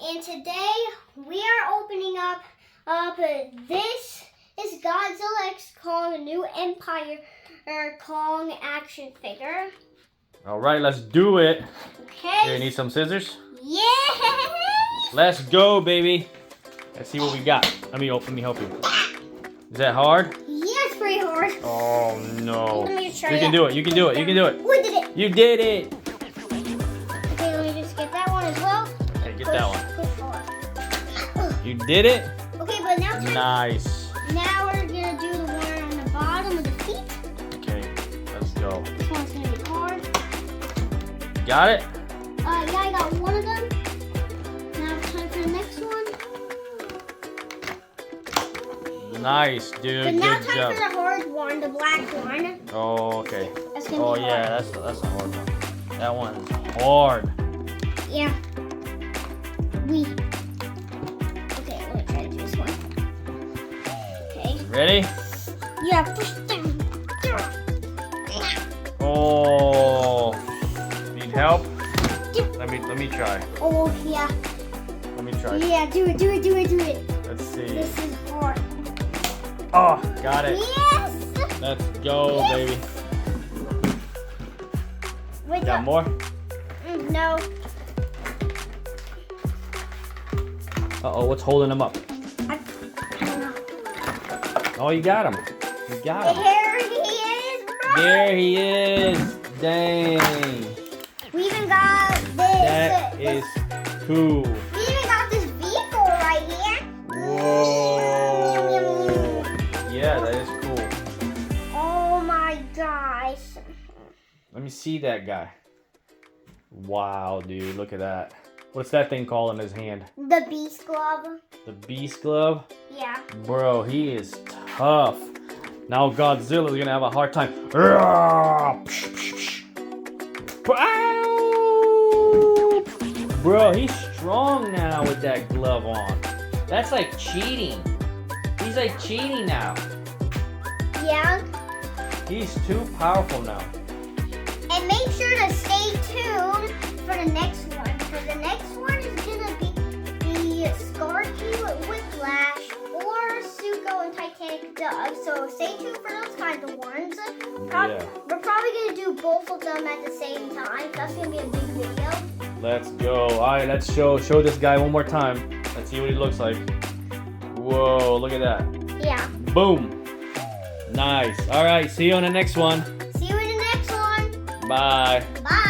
and today we are opening up this is Godzilla X Kong, a new Empire Kong action figure. All right, let's do it. Okay. Here, you need some scissors? Yeah. Let's go, baby. Let's see what we got. Let me help you. Is that hard? Yeah, it's pretty hard. Oh no. Let me try You can do it. You can do it. You can do it. We did it. You did it. Okay, let me just get that one as well. Hey, get that one. Push hard. You did it. Okay, but now Nice. Now we're gonna do the one on the bottom of the feet. Okay, let's go. This one's gonna be hard. Got it? Yeah, I got one of them. Now it's time for the next one. Nice, dude. But now Good time job. for the hard one, the black one. Oh, okay. That's gonna Oh be yeah, hard. that's a hard one. That one is hard. Yeah. Okay, let me try to do this one. Okay. Ready? Yeah, push down. Oh. Need help? Let me try. Oh yeah. Let me try. Yeah, do it. Let's see. This is hard. Oh, got it. Yes! Let's go, Yes. baby. Wait, Got more? No. Uh-oh, what's holding him up? I don't know. Oh, you got him. You got him. There he is, bro. There he is. Dang. We even got this. That is cool. We even got this vehicle right here. Whoa. Yeah, that is cool. Oh my gosh. Let me see that guy. Wow, dude, look at that. What's that thing called in his hand? The beast glove. The beast glove? Yeah. Bro, he is tough. Now Godzilla's gonna have a hard time. Bro, he's strong now with that glove on. That's like cheating. He's like cheating now. Yeah. He's too powerful now. And make sure to stay tuned for the next one, because the next one is gonna be the Scorpion with Whiplash or Suko and Titanic Dove. So stay tuned for those kinds of ones. Yeah. We're probably gonna do both of them at the same time. That's gonna be a big video. Let's go. All right, let's show this guy one more time. Let's see what he looks like. Whoa, look at that. Yeah. Boom. Nice. All right, see you on the next one. See you in the next one. Bye. Bye.